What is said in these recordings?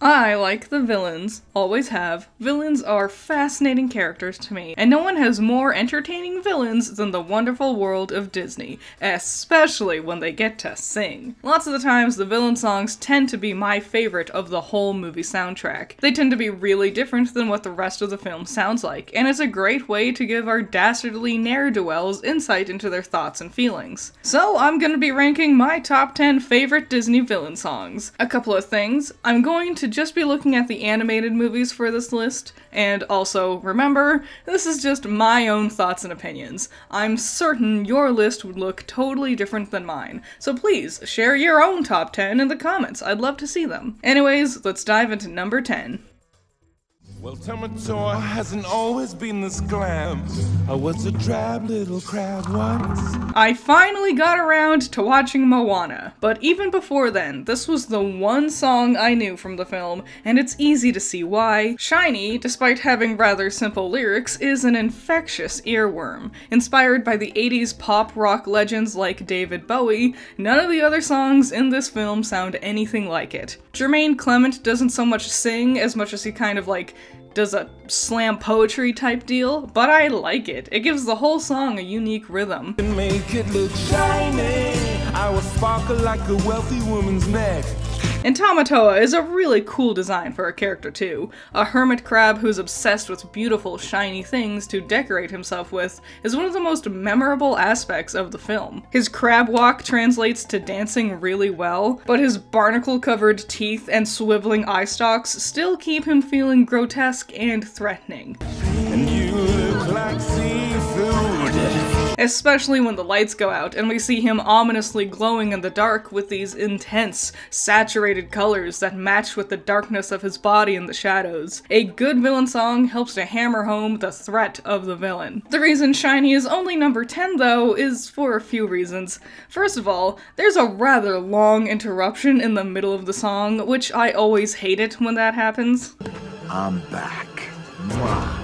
I like the villains, always have. Villains are fascinating characters to me, and no one has more entertaining villains than the wonderful world of Disney, especially when they get to sing. Lots of the times, the villain songs tend to be my favorite of the whole movie soundtrack. They tend to be really different than what the rest of the film sounds like, and it's a great way to give our dastardly ne'er-do-wells insight into their thoughts and feelings. So I'm gonna be ranking my top 10 favorite Disney villain songs. A couple of things. I'm going to just be looking at the animated movies for this list, and also, remember, this is just my own thoughts and opinions. I'm certain your list would look totally different than mine, so please, share your own top 10 in the comments, I'd love to see them. Anyways, let's dive into number 10. Well, Tamatoa hasn't always been this glam. I was a drab little crab once. I finally got around to watching Moana, but even before then, this was the one song I knew from the film, and it's easy to see why. Shiny, despite having rather simple lyrics, is an infectious earworm. Inspired by the 80s pop rock legends like David Bowie, none of the other songs in this film sound anything like it. Jermaine Clement doesn't so much sing as much as he kind of like does a slam poetry type deal, but I like it. It gives the whole song a unique rhythm. Make it look shiny. I will sparkle like a wealthy woman's neck. And Tamatoa is a really cool design for a character too. A hermit crab who's obsessed with beautiful shiny things to decorate himself with is one of the most memorable aspects of the film. His crab walk translates to dancing really well, but his barnacle-covered teeth and swiveling eye stalks still keep him feeling grotesque and threatening. And you look like seafood. Especially when the lights go out and we see him ominously glowing in the dark with these intense, saturated colors that match with the darkness of his body in the shadows. A good villain song helps to hammer home the threat of the villain. The reason Shiny is only number 10 though is for a few reasons. First of all, there's a rather long interruption in the middle of the song, which I always hate it when that happens. I'm back. Mwah.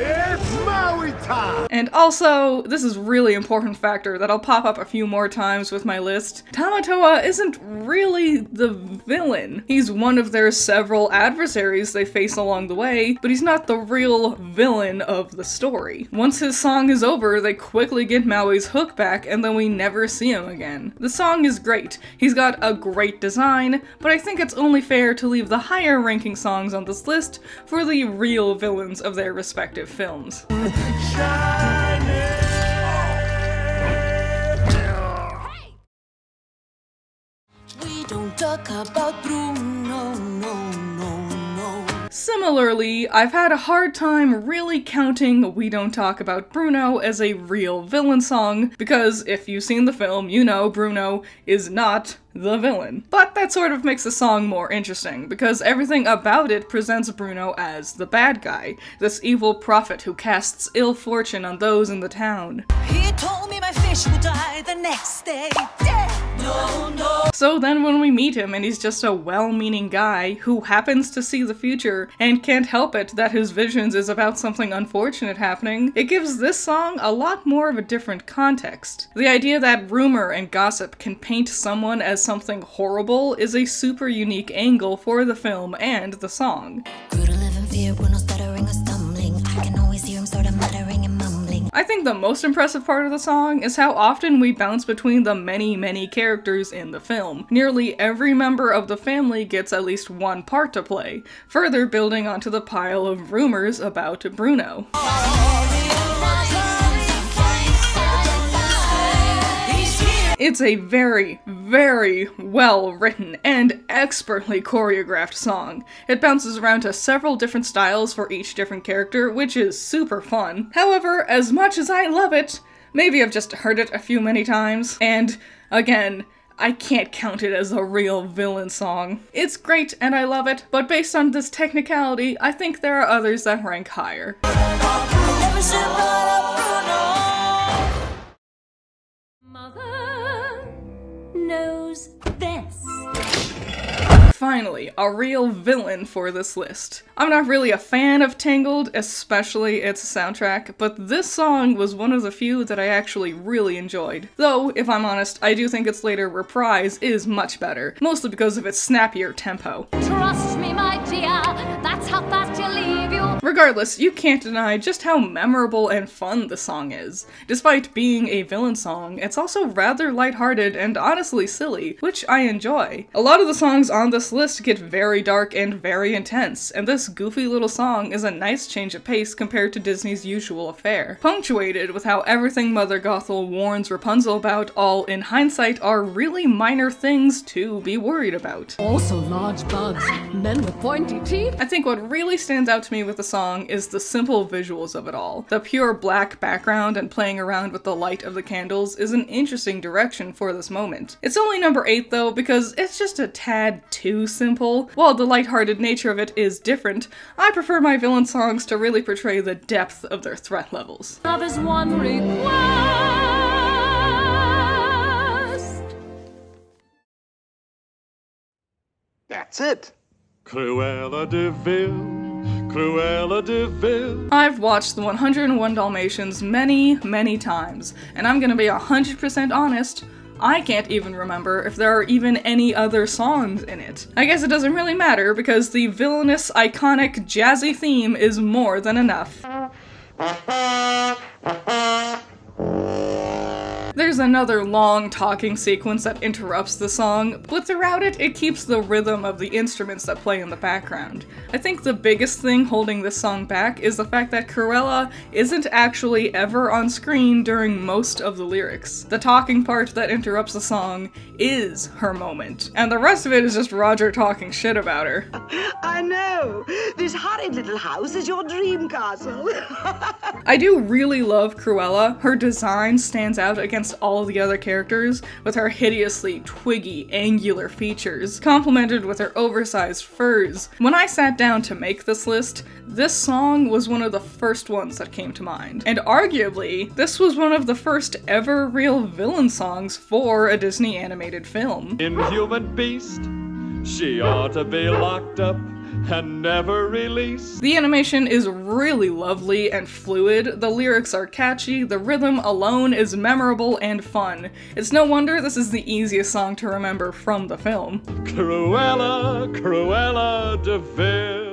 It's Maui time! And also, this is a really important factor that'll pop up a few more times with my list. Tamatoa isn't really the villain. He's one of their several adversaries they face along the way, but he's not the real villain of the story. Once his song is over, they quickly get Maui's hook back and then we never see him again. The song is great. He's got a great design, but I think it's only fair to leave the higher ranking songs on this list for the real villains of their respective films. We don't talk about Bruno, no. Similarly, I've had a hard time really counting We Don't Talk About Bruno as a real villain song, because if you've seen the film, you know Bruno is not the villain. But that sort of makes the song more interesting, because everything about it presents Bruno as the bad guy, this evil prophet who casts ill fortune on those in the town. He told me my fish would die the next day. Dead. No. So then when we meet him and he's just a well-meaning guy who happens to see the future and can't help it that his visions is about something unfortunate happening, it gives this song a lot more of a different context. The idea that rumor and gossip can paint someone as something horrible is a super unique angle for the film and the song. Grew to live in fear, Bruno stuttering or stumbling. I can always hear him sort of muttering and mumbling. I think the most impressive part of the song is how often we bounce between the many characters in the film. Nearly every member of the family gets at least one part to play, further building onto the pile of rumors about Bruno. It's a very well written and expertly choreographed song. It bounces around to several different styles for each different character, which is super fun. However, as much as I love it, maybe I've just heard it a few many times, and again, I can't count it as a real villain song. It's great and I love it, but based on this technicality, I think there are others that rank higher. Mother knows best. finally, a real villain for this list. I'm not really a fan of Tangled, especially its soundtrack, but this song was one of the few that I actually really enjoyed. Though, if I'm honest, I do think its later reprise is much better, mostly because of its snappier tempo. Trust me, my dear, that's how fast you'll leave you. Regardless, you can't deny just how memorable and fun the song is. Despite being a villain song, it's also rather lighthearted and honestly silly, which I enjoy. A lot of the songs on this list get very dark and very intense, and this goofy little song is a nice change of pace compared to Disney's usual affair. Punctuated with how everything Mother Gothel warns Rapunzel about all in hindsight are really minor things to be worried about. Also large bugs, men with pointy teeth. I think what really stands out to me with the song is the simple visuals of it all. The pure black background and playing around with the light of the candles is an interesting direction for this moment. It's only number 8 though because it's just a tad too simple. While the lighthearted nature of it is different, I prefer my villain songs to really portray the depth of their threat levels. Now there's one request. That's it. Cruella de Vil, Cruella de Vil. I've watched the 101 Dalmatians many, many times, and I'm gonna be 100% honest, I can't even remember if there are even any other songs in it. I guess it doesn't really matter because the villainous, iconic, jazzy theme is more than enough. There's another long talking sequence that interrupts the song, but throughout it, it keeps the rhythm of the instruments that play in the background. I think the biggest thing holding this song back is the fact that Cruella isn't actually ever on screen during most of the lyrics. The talking part that interrupts the song is her moment, and the rest of it is just Roger talking shit about her. I know! This horrid little house is your dream castle. I do really love Cruella. Her design stands out against all of the other characters, with her hideously twiggy, angular features, complemented with her oversized furs. When I sat down to make this list, this song was one of the first ones that came to mind. And arguably, this was one of the first ever real villain songs for a Disney animated film. Inhuman beast, she ought to be locked up and never released. The animation is really lovely and fluid, the lyrics are catchy, the rhythm alone is memorable and fun. It's no wonder this is the easiest song to remember from the film. Cruella, Cruella de Vil.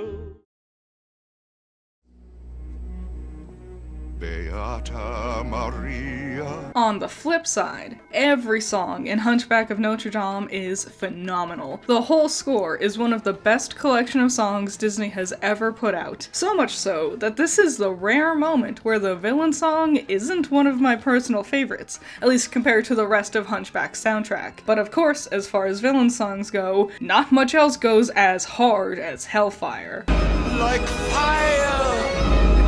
Beata Maria. On the flip side, every song in Hunchback of Notre Dame is phenomenal. The whole score is one of the best collection of songs Disney has ever put out. So much so that this is the rare moment where the villain song isn't one of my personal favorites, at least compared to the rest of Hunchback's soundtrack. But of course, as far as villain songs go, not much else goes as hard as Hellfire. Like fire,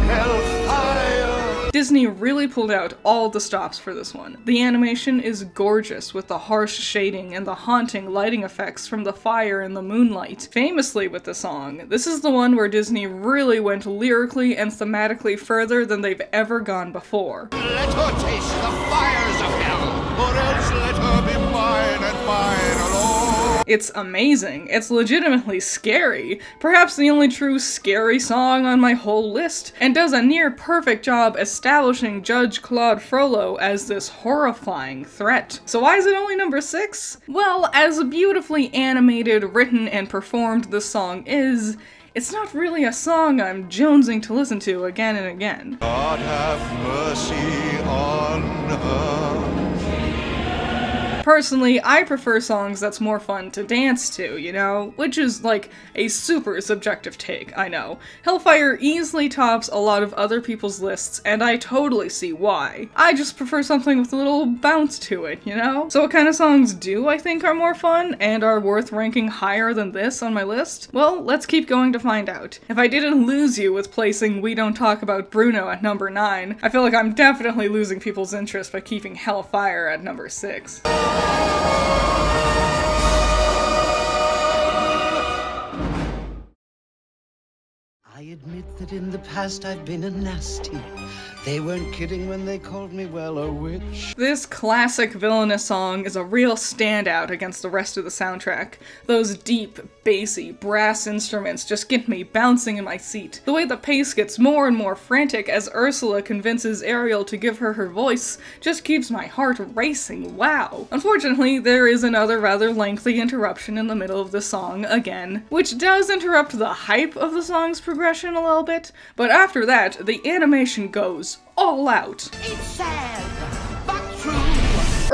hellfire. Disney really pulled out all the stops for this one. The animation is gorgeous with the harsh shading and the haunting lighting effects from the fire and the moonlight. Famously with the song, this is the one where Disney really went lyrically and thematically further than they've ever gone before. Let her taste the fires of hell, or else let her be mine and mine alone. It's amazing. It's legitimately scary. Perhaps the only true scary song on my whole list, and does a near perfect job establishing Judge Claude Frollo as this horrifying threat. So why is it only number 6? Well, as beautifully animated, written, and performed this song is, it's not really a song I'm jonesing to listen to again and again. God have mercy on her. Personally, I prefer songs that's more fun to dance to, you know? Which is, like, a super subjective take, I know. Hellfire easily tops a lot of other people's lists, and I totally see why. I just prefer something with a little bounce to it, you know? So what kind of songs do I think are more fun, and are worth ranking higher than this on my list? Well, let's keep going to find out. If I didn't lose you with placing We Don't Talk About Bruno at number 9, I feel like I'm definitely losing people's interest by keeping Hellfire at number 6. I admit that in the past I've been a nasty, They weren't kidding when they called me, well, a witch. This classic villainous song is a real standout against the rest of the soundtrack. Those deep, bassy, brass instruments just get me bouncing in my seat. The way the pace gets more and more frantic as Ursula convinces Ariel to give her her voice just keeps my heart racing, wow. Unfortunately, there is another rather lengthy interruption in the middle of the song again, which does interrupt the hype of the song's progression a little bit, but after that, the animation goes all out. It's sad, but true.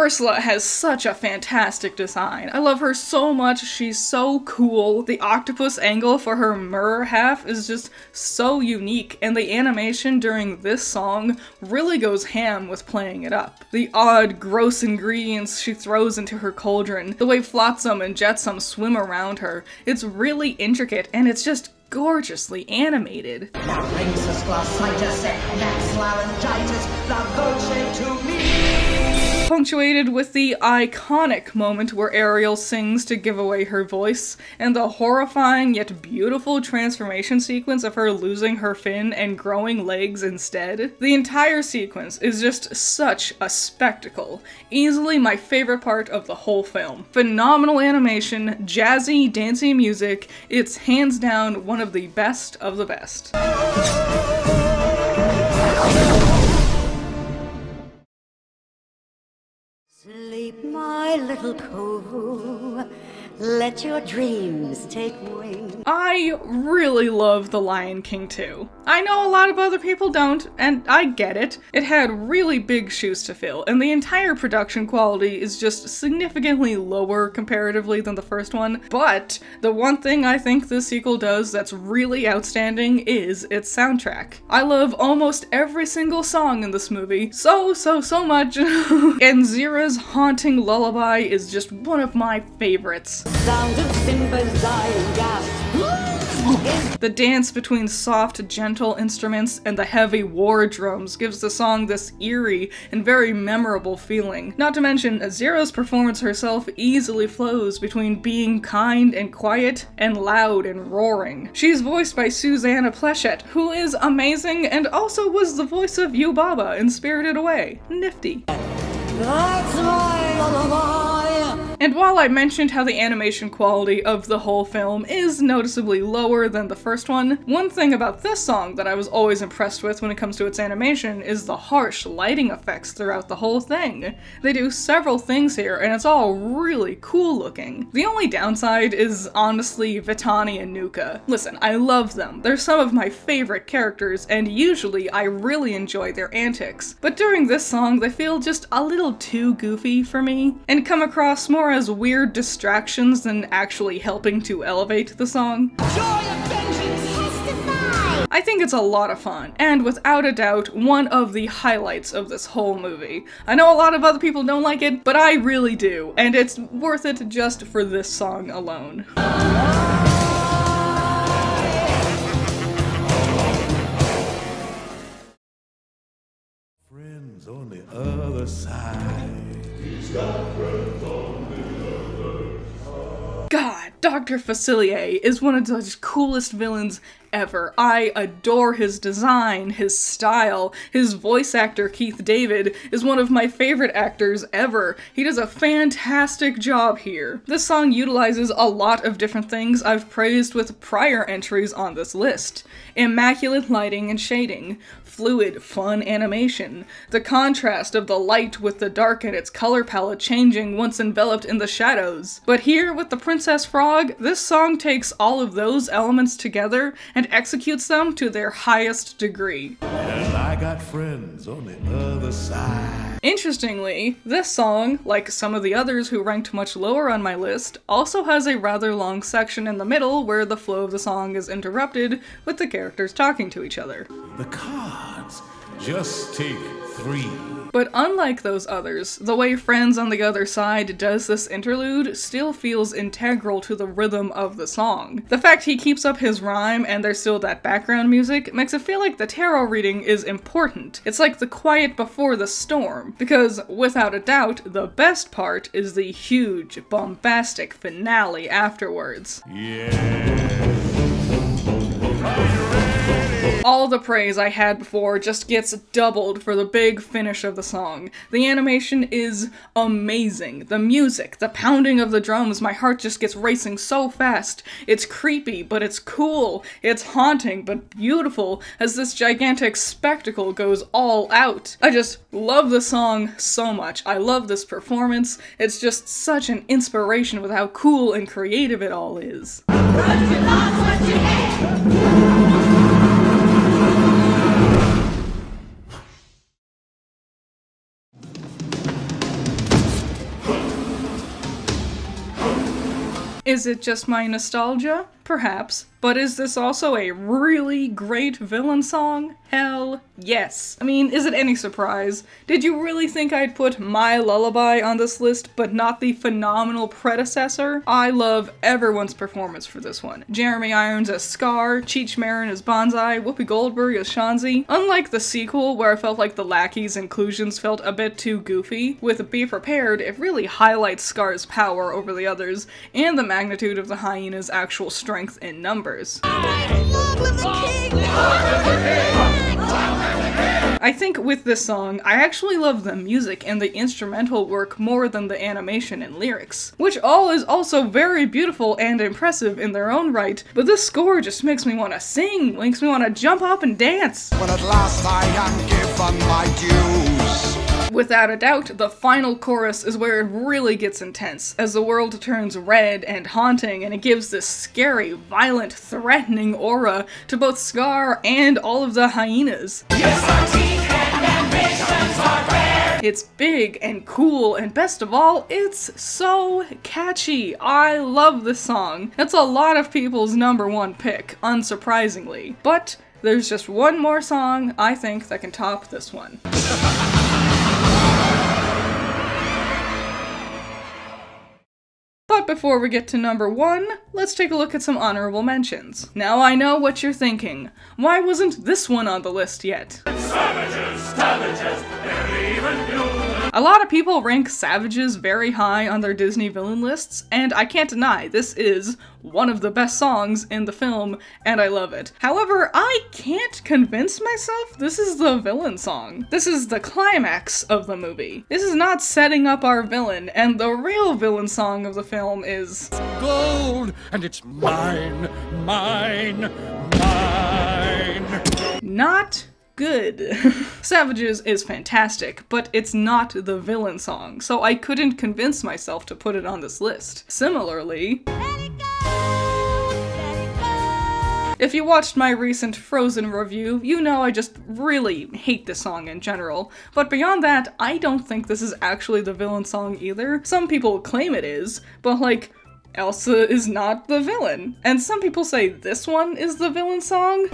Ursula has such a fantastic design. I love her so much, she's so cool. The octopus angle for her mirror half is just so unique, and the animation during this song really goes ham with playing it up. The odd, gross ingredients she throws into her cauldron, the way Flotsam and Jetsam swim around her, it's really intricate and it's just gorgeously animated. Larynxus glossitis, that's laryngitis, la voce to me. Punctuated with the iconic moment where Ariel sings to give away her voice, and the horrifying yet beautiful transformation sequence of her losing her fin and growing legs instead. The entire sequence is just such a spectacle. Easily my favorite part of the whole film. Phenomenal animation, jazzy, dancey music, it's hands down one of the best of the best. Sleep, my little cuckoo, let your dreams take wing. I really love The Lion King 2. I know a lot of other people don't, and I get it. It had really big shoes to fill, and the entire production quality is just significantly lower comparatively than the first one, but the one thing I think this sequel does that's really outstanding is its soundtrack. I love almost every single song in this movie so much, and Zira's haunting lullaby is just one of my favorites. Sound of Simba's dying gasp. The dance between soft, gentle instruments and the heavy war drums gives the song this eerie and very memorable feeling. Not to mention, Zira's performance herself easily flows between being kind and quiet and loud and roaring. She's voiced by Susanna Pleshette, who is amazing and also was the voice of Yubaba in Spirited Away. Nifty. That's my lullaby. And while I mentioned how the animation quality of the whole film is noticeably lower than the first one thing about this song that I was always impressed with when it comes to its animation is the harsh lighting effects throughout the whole thing. They do several things here, and it's all really cool looking. The only downside is honestly Vitani and Nuka. Listen, I love them. They're some of my favorite characters, and usually I really enjoy their antics. But during this song, they feel just a little too goofy for me, and come across more as weird distractions than actually helping to elevate the song. Joy of vengeance! Testify! I think it's a lot of fun, and without a doubt, one of the highlights of this whole movie. I know a lot of other people don't like it, but I really do, and it's worth it just for this song alone. Friends on the other side. God, Dr. Facilier is one of the coolest villains ever. I adore his design, his style. His voice actor, Keith David, is one of my favorite actors ever. He does a fantastic job here. This song utilizes a lot of different things I've praised with prior entries on this list. Immaculate lighting and shading, fluid, fun animation, the contrast of the light with the dark and its color palette changing once enveloped in the shadows. But here, with the Princess Frog, this song takes all of those elements together and executes them to their highest degree. And I got friends on the other side. Interestingly, this song, like some of the others who ranked much lower on my list, also has a rather long section in the middle where the flow of the song is interrupted with the characters talking to each other. The cards. Just take 3. But unlike those others, the way Friends on the Other Side does this interlude still feels integral to the rhythm of the song. The fact he keeps up his rhyme and there's still that background music makes it feel like the tarot reading is important. It's like the quiet before the storm, because without a doubt, the best part is the huge, bombastic finale afterwards. Yeah. Are you ready? All the praise I had before just gets doubled for the big finish of the song. The animation is amazing. The music, the pounding of the drums, my heart just gets racing so fast. It's creepy, but it's cool. It's haunting, but beautiful as this gigantic spectacle goes all out. I just love the song so much. I love this performance. It's just such an inspiration with how cool and creative it all is. Is it just my nostalgia? Perhaps. But is this also a really great villain song? Hell yes. I mean, is it any surprise? Did you really think I'd put My Lullaby on this list, but not the phenomenal predecessor? I love everyone's performance for this one. Jeremy Irons as Scar, Cheech Marin as Banzai, Whoopi Goldberg as Shanzi. Unlike the sequel, where I felt like the lackeys' inclusions felt a bit too goofy, with Be Prepared, it really highlights Scar's power over the others, and the magnitude of the hyena's actual strength in numbers. I think with this song, I actually love the music and the instrumental work more than the animation and lyrics, which all is also very beautiful and impressive in their own right, but this score just makes me want to sing, makes me want to jump up and dance. When at last I am given my dues. Without a doubt, the final chorus is where it really gets intense, as the world turns red and haunting, and it gives this scary, violent, threatening aura to both Scar and all of the hyenas. Yes, our teeth and ambitions are red! It's big and cool, and best of all, it's so catchy. I love this song. It's a lot of people's #1 pick, unsurprisingly. But there's just one more song I think that can top this one. But before we get to #1, let's take a look at some honorable mentions. Now I know what you're thinking. Why wasn't this one on the list yet? Savages, they're even human. A lot of people rank Savages very high on their Disney villain lists, and I can't deny this is one of the best songs in the film, and I love it. However, I can't convince myself this is the villain song. This is the climax of the movie. This is not setting up our villain, and the real villain song of the film is Gold, and it's mine, mine, mine. not good. Savages is fantastic, but it's not the villain song, so I couldn't convince myself to put it on this list. Similarly, if you watched my recent Frozen review, you know I just really hate this song in general, but beyond that, I don't think this is actually the villain song either. Some people claim it is, but like, Elsa is not the villain. And some people say this one is the villain song.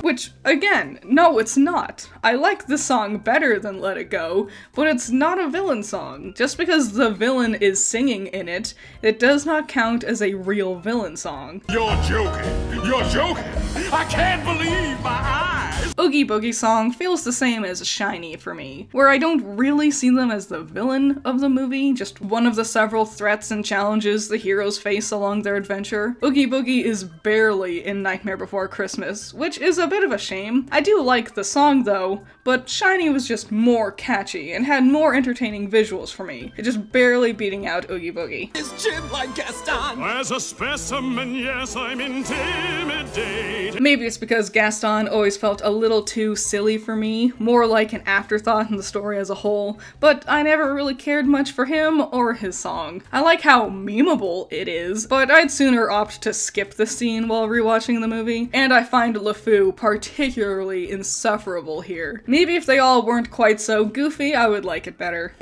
Which, again, no it's not. I like this song better than Let It Go, but it's not a villain song. Just because the villain is singing in it, it does not count as a real villain song. You're joking! You're joking! I can't believe my eyes! Oogie Boogie Song feels the same as Shiny for me, where I don't really see them as the villain of the movie, just one of the several threats and challenges the heroes face along their adventure. Oogie Boogie is barely in Nightmare Before Christmas, which is a bit of a shame. I do like the song though, but Shiny was just more catchy and had more entertaining visuals for me. It just barely beating out Oogie Boogie. Is Jim like Gaston? As a specimen, yes, I'm intimidated. Maybe it's because Gaston always felt a little too silly for me, more like an afterthought in the story as a whole, but I never really cared much for him or his song. I like how memeable it is, but I'd sooner opt to skip the scene while rewatching the movie, and I find LeFou particularly insufferable here. Maybe if they all weren't quite so goofy, I would like it better.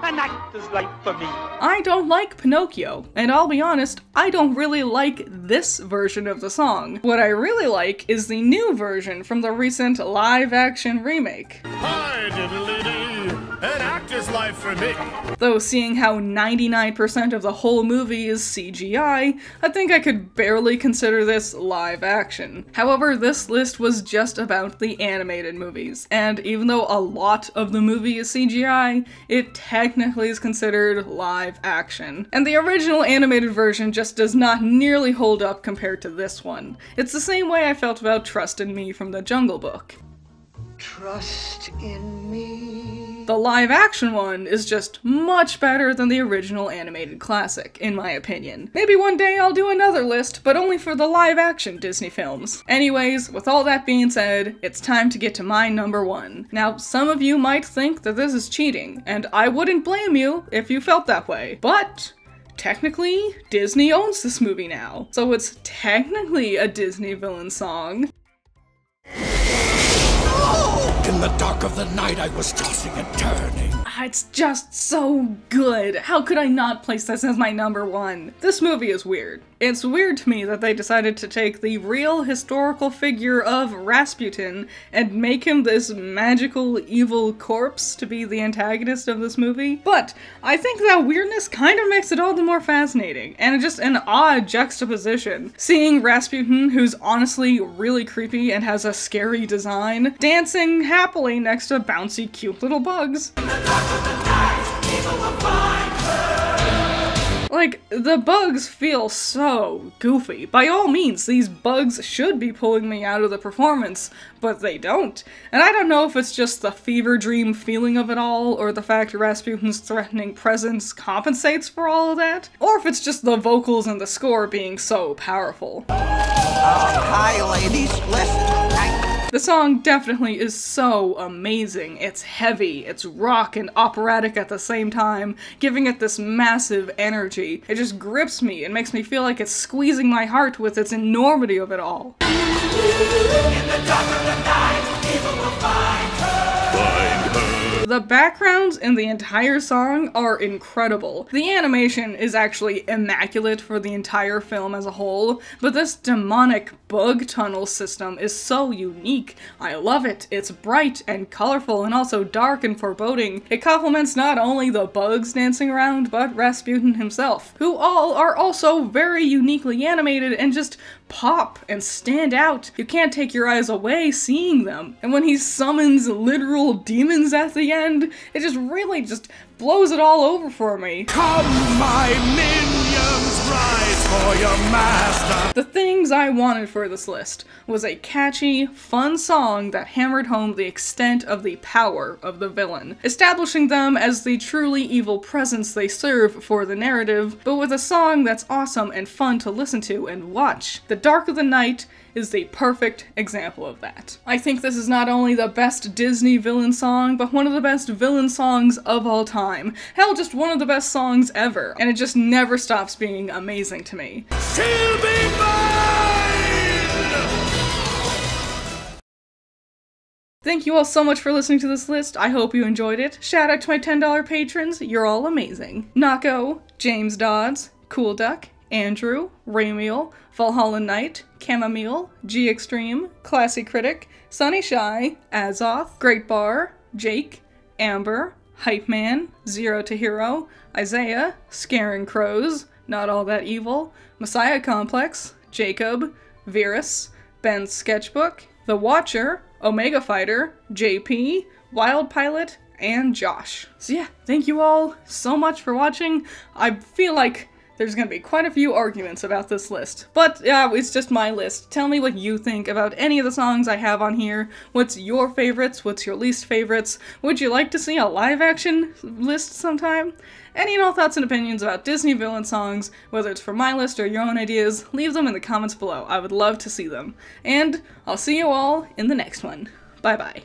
An actor's life for me. I don't like Pinocchio, and I'll be honest, I don't really like this version of the song. What I really like is the new version from the recent live-action remake. Hi, diddly-dee! An actor's is life for me. Though seeing how 99% of the whole movie is CGI, I think I could barely consider this live action. However, this list was just about the animated movies, and even though a lot of the movie is CGI, it technically is considered live action. And the original animated version just does not nearly hold up compared to this one. It's the same way I felt about Trust in Me from The Jungle Book. Trust in me. The live action one is just much better than the original animated classic, in my opinion. Maybe one day I'll do another list, but only for the live action Disney films. Anyways, with all that being said, it's time to get to my number one. Now, some of you might think that this is cheating, and I wouldn't blame you if you felt that way, but technically, Disney owns this movie now, so it's technically a Disney villain song. In the dark of the night, I was tossing and turning. It's just so good. How could I not place this as my number one? This movie is weird. It's weird to me that they decided to take the real historical figure of Rasputin and make him this magical evil corpse to be the antagonist of this movie. But I think that weirdness kind of makes it all the more fascinating, and just an odd juxtaposition. Seeing Rasputin, who's honestly really creepy and has a scary design, dancing happily next to bouncy cute little bugs. Like, the bugs feel so goofy. By all means, these bugs should be pulling me out of the performance, but they don't. And I don't know if it's just the fever dream feeling of it all, or the fact Rasputin's threatening presence compensates for all of that, or if it's just the vocals and the score being so powerful. Hi, ladies. Listen. The song definitely is so amazing. It's heavy, it's rock and operatic at the same time, giving it this massive energy. It just grips me and makes me feel like it's squeezing my heart with its enormity of it all. In the dark of the night, evil will find her. The backgrounds in the entire song are incredible. The animation is actually immaculate for the entire film as a whole, but this demonic bug tunnel system is so unique. I love it. It's bright and colorful and also dark and foreboding. It complements not only the bugs dancing around, but Rasputin himself, who all are also very uniquely animated and just pop and stand out. You can't take your eyes away seeing them. And when he summons literal demons at the end, it just really just blows it all over for me. Come, my minions, rise for your master. The things I wanted for this list was a catchy, fun song that hammered home the extent of the power of the villain, establishing them as the truly evil presence they serve for the narrative, but with a song that's awesome and fun to listen to and watch. The Dark of the Night is the perfect example of that. I think this is not only the best Disney villain song, but one of the best villain songs of all time. Hell, just one of the best songs ever, and it just never stops being amazing to me. She'll be mine! Thank you all so much for listening to this list. I hope you enjoyed it. Shout out to my $10 patrons. You're all amazing. Nako, James Dodds, Cool Duck, Andrew, Ramiel, Valhalla Knight, Chamomile, G Extreme, Classy Critic, Sunny Shy, Azoth, Great Bar, Jake, Amber, Hype Man, Zero to Hero, Isaiah, Scaring Crows, Not All That Evil, Messiah Complex, Jacob, Virus, Ben's Sketchbook, The Watcher, Omega Fighter, JP, Wild Pilot, and Josh. So yeah, thank you all so much for watching. I feel like there's gonna be quite a few arguments about this list, but yeah, it's just my list. Tell me what you think about any of the songs I have on here. What's your favorites? What's your least favorites? Would you like to see a live action list sometime? Any and all thoughts and opinions about Disney villain songs, whether it's for my list or your own ideas, leave them in the comments below. I would love to see them. And I'll see you all in the next one. Bye bye.